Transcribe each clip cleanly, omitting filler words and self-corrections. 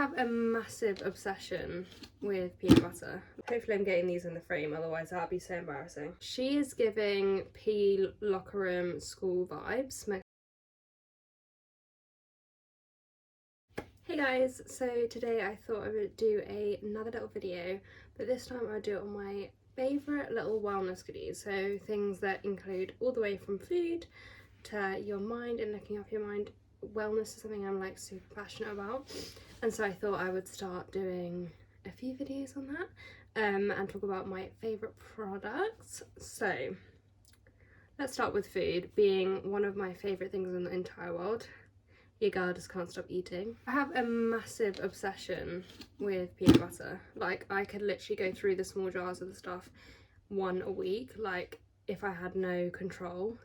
have a massive obsession with peanut butter. Hopefully I'm getting these in the frame, otherwise that'd be so embarrassing. She is giving P locker room school vibes. Hey guys, so today I thought I would do another little video, but this time I'll do it on my favourite little wellness goodies. So things that include all the way from food to your mind and looking after your mind. Wellness is something I'm like super passionate about, and so I thought I would start doing a few videos on that and talk about my favourite products. So let's start with food being one of my favourite things in the entire world. Your girl just can't stop eating. I have a massive obsession with peanut butter. Like, I could literally go through the small jars of the stuff one a week, like if I had no control.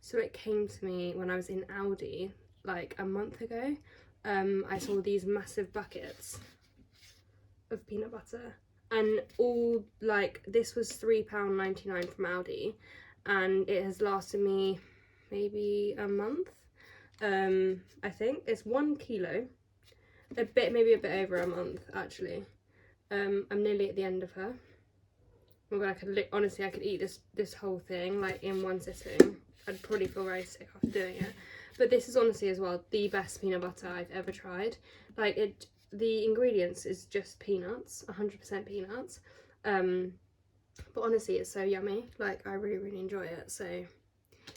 So it came to me when I was in Aldi like a month ago. I saw these massive buckets of peanut butter, and all like this was £3.99 from Aldi, and it has lasted me maybe a month. I think it's 1 kilo, maybe a bit over a month actually. I'm nearly at the end of her. Oh my god, honestly I could eat this whole thing like in one sitting. I'd probably feel very sick after doing it, but this is honestly as well the best peanut butter I've ever tried. Like, the ingredients is just peanuts, 100% peanuts, but honestly it's so yummy. Like, I really enjoy it. So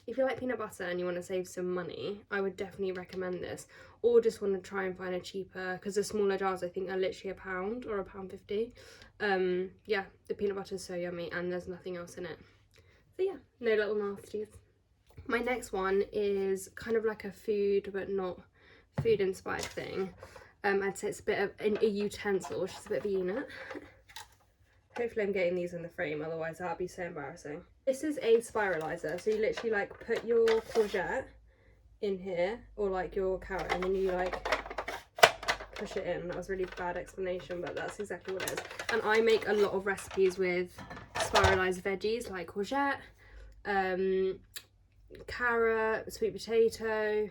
if you like peanut butter and you want to save some money, I would definitely recommend this. Or just want to try and find a cheaper, because the smaller jars I think are literally £1 or £1.50. Yeah, the peanut butter is so yummy and there's nothing else in it. So yeah, no little nasties. My next one is kind of like a food but not food inspired thing. I'd say it's a bit of a utensil, which is a bit of a unit. Hopefully I'm getting these in the frame, otherwise that'd be so embarrassing. This is a spiralizer, so you literally like put your courgette in here, or like your carrot, and then you like push it in. That was a really bad explanation, but that's exactly what it is. And I make a lot of recipes with spiralized veggies like courgette, carrot, sweet potato,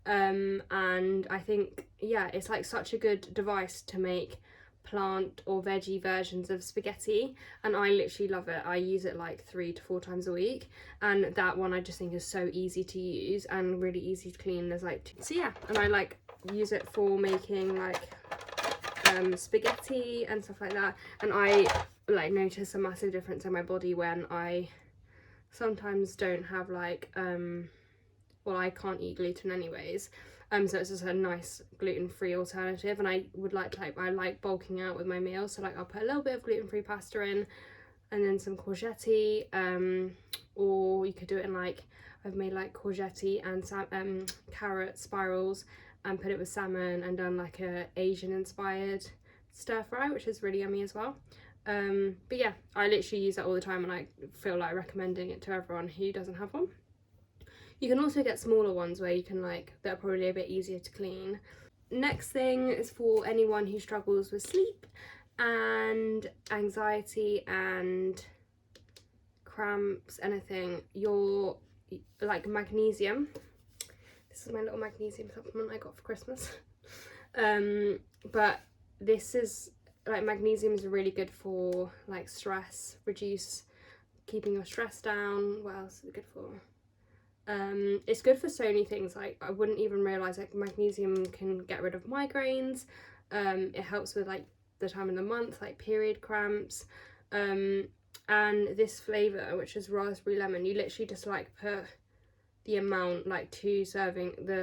and I think, yeah, it's like such a good device to make plant or veggie versions of spaghetti, and I literally love it. I use it like 3 to 4 times a week, and that one I just think is so easy to use and really easy to clean. There's like so yeah, and I like use it for making like spaghetti and stuff like that, and I like notice a massive difference in my body when I sometimes don't have like well, I can't eat gluten anyways, so it's just a nice gluten-free alternative. And I would like I like bulking out with my meals, so like I'll put a little bit of gluten-free pasta in, and then some courgette, or you could do it in like, I've made like courgette and carrot spirals and put it with salmon and done like a Asian inspired stir fry, which is really yummy as well. But yeah, I literally use that all the time, and I feel like recommending it to everyone who doesn't have one. You can also get smaller ones where you can like, they're probably a bit easier to clean. Next thing is for anyone who struggles with sleep and anxiety and cramps, anything. Your like magnesium. This is my little magnesium supplement I got for Christmas. But this is like, magnesium is really good for like stress, keeping your stress down. What else is it good for? It's good for so many things. Like, I wouldn't even realise like magnesium can get rid of migraines. It helps with like the time of the month, like period cramps. And this flavour, which is raspberry lemon, you literally just like put the amount, like the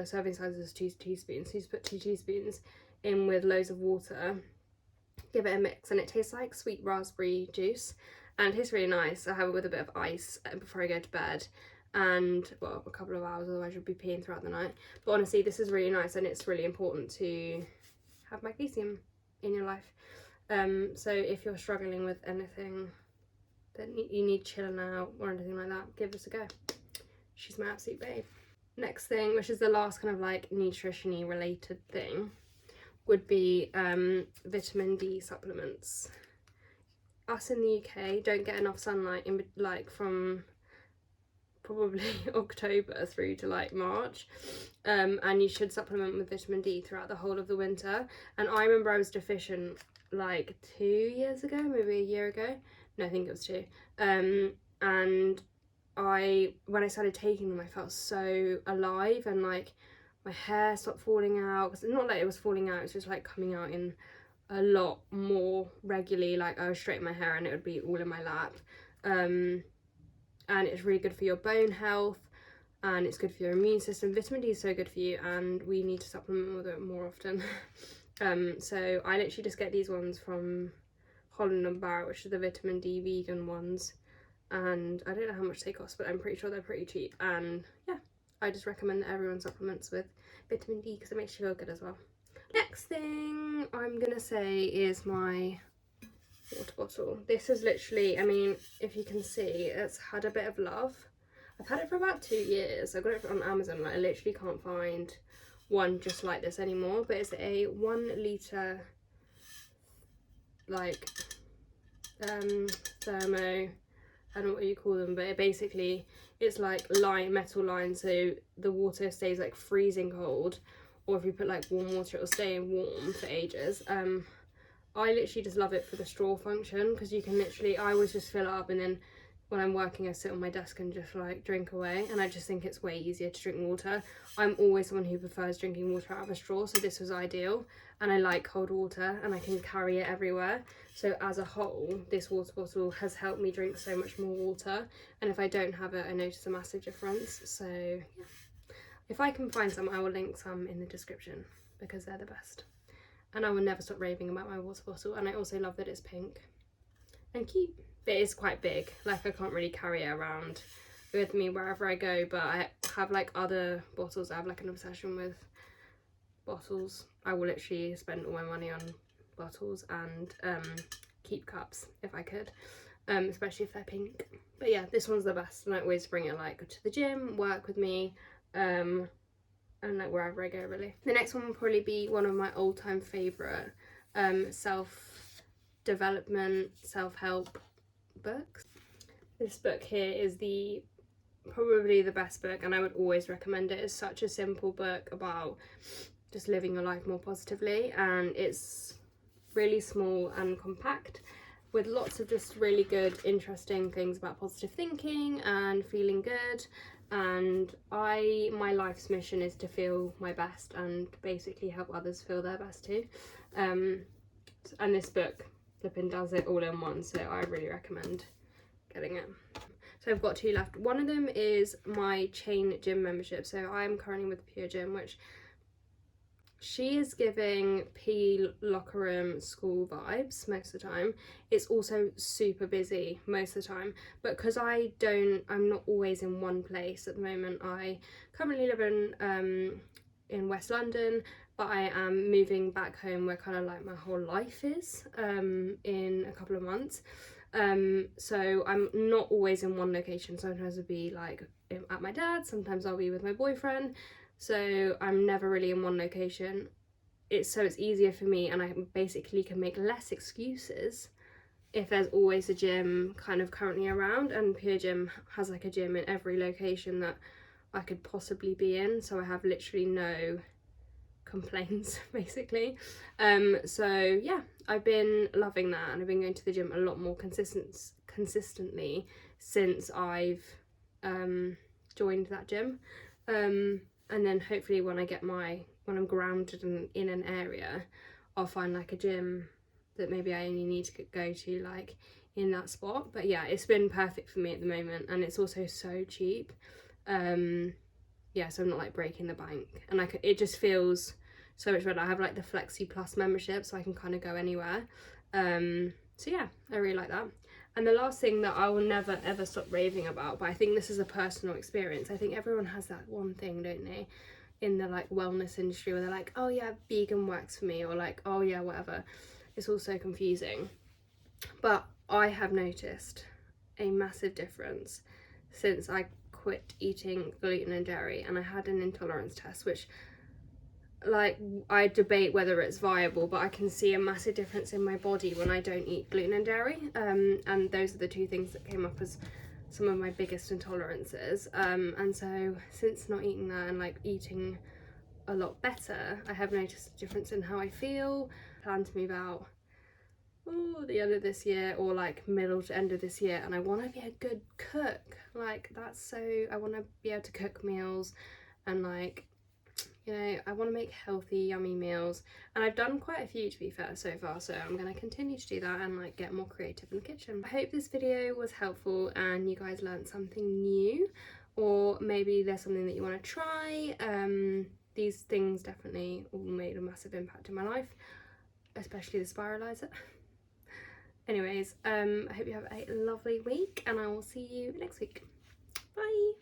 serving size is 2 teaspoons, so you just put 2 teaspoons in with loads of water, give it a mix, and it tastes like sweet raspberry juice, and it tastes really nice. I have it with a bit of ice before I go to bed, and well, a couple of hours, otherwise you'll be peeing throughout the night. But honestly, this is really nice, and it's really important to have magnesium in your life. So if you're struggling with anything that you need chilling out or anything like that, give this a go. She's my absolute babe. Next thing, which is the last kind of like nutrition-y related thing, would be vitamin D supplements. Us in the UK don't get enough sunlight from probably October through to like March, and you should supplement with vitamin D throughout the whole of the winter. And I remember I was deficient like 2 years ago, maybe a year ago, no, I think it was 2, and when I started taking them, I felt so alive, and like my hair stopped falling out, because not that it was falling out, it's just like coming out in a lot more regularly. Like I would straighten my hair and it would be all in my lap, and it's really good for your bone health, and it's good for your immune system. Vitamin D is so good for you, and we need to supplement with it more often. So I literally just get these ones from Holland & Barrett, which are the vitamin D vegan ones, and I don't know how much they cost, but I'm pretty sure they're pretty cheap. And yeah, I just recommend that everyone supplements with vitamin D because it makes you feel good as well. Next thing I'm gonna say is my water bottle. This is literally, I mean, if you can see, it's had a bit of love. I've had it for about 2 years. I got it on Amazon. Like, I literally can't find one just like this anymore, but it's a 1 litre like thermo, I don't know what you call them, but it basically, it's like metal line, so the water stays like freezing cold, or if you put like warm water, it'll stay warm for ages. I literally just love it for the straw function, because you can literally, I always just fill it up, and then when I'm working I sit on my desk and just like drink away, and I just think it's way easier to drink water. I'm always someone who prefers drinking water out of a straw, so this was ideal, and I like cold water and I can carry it everywhere. So as a whole, this water bottle has helped me drink so much more water, and if I don't have it I notice a massive difference. So yeah, if I can find some I will link some in the description because they're the best. And I will never stop raving about my water bottle. And I also love that it's pink and cute. But it is quite big. Like, I can't really carry it around with me wherever I go. But I have like other bottles. I have like an obsession with bottles. I will literally spend all my money on bottles and keep cups if I could. Especially if they're pink. But yeah, this one's the best. And I always bring it like to the gym, work with me. And like wherever I go, really. The next one will probably be one of my all-time favourite self-development, self-help books. This book here is probably the best book, and I would always recommend it. It's such a simple book about just living your life more positively, and it's really small and compact with lots of just really good, interesting things about positive thinking and feeling good. And my life's mission is to feel my best and basically help others feel their best too. And this book flipping does it all in one, so I really recommend getting it. So I've got 2 left. One of them is my chain gym membership. So I'm currently with Pure Gym, which she is giving locker room school vibes most of the time. It's also super busy most of the time, but because I'm not always in one place at the moment. I currently live in West London, but I am moving back home where kind of like my whole life is in a couple of months. So I'm not always in one location. Sometimes I'll be like at my dad's, sometimes I'll be with my boyfriend. So I'm never really in one location. It's easier for me, and I basically can make less excuses if there's always a gym kind of currently around. And Pure Gym has like a gym in every location that I could possibly be in, so I have literally no complaints basically. So yeah, I've been loving that, and I've been going to the gym a lot more consistently since I've joined that gym. And then hopefully when I'm grounded in an area, I'll find like a gym that maybe I only need to go to like in that spot. But yeah, it's been perfect for me at the moment, and it's also so cheap. Yeah, so I'm not like breaking the bank, and it just feels so much better. I have like the Flexi Plus membership, so I can kind of go anywhere. So yeah, I really like that. And the last thing that I will never ever stop raving about, but I think this is a personal experience. I think everyone has that one thing, don't they, in the like wellness industry, where they're like, oh yeah, vegan works for me, or like, oh yeah, whatever. It's all so confusing. But I have noticed a massive difference since I quit eating gluten and dairy, and I had an intolerance test, which like I debate whether it's viable, but I can see a massive difference in my body when I don't eat gluten and dairy, and those are the 2 things that came up as some of my biggest intolerances, and so since not eating that and like eating a lot better, I have noticed a difference in how I feel. I plan to move out the end of this year, or like middle to end of this year, and I want to be a good cook. Like that's so, I want to be able to cook meals and like, you know, I want to make healthy, yummy meals, and I've done quite a few to be fair so far, so I'm going to continue to do that and like get more creative in the kitchen. I hope this video was helpful and you guys learned something new, or maybe there's something that you want to try. These things definitely all made a massive impact in my life, especially the spiralizer. Anyways, I hope you have a lovely week and I will see you next week. Bye!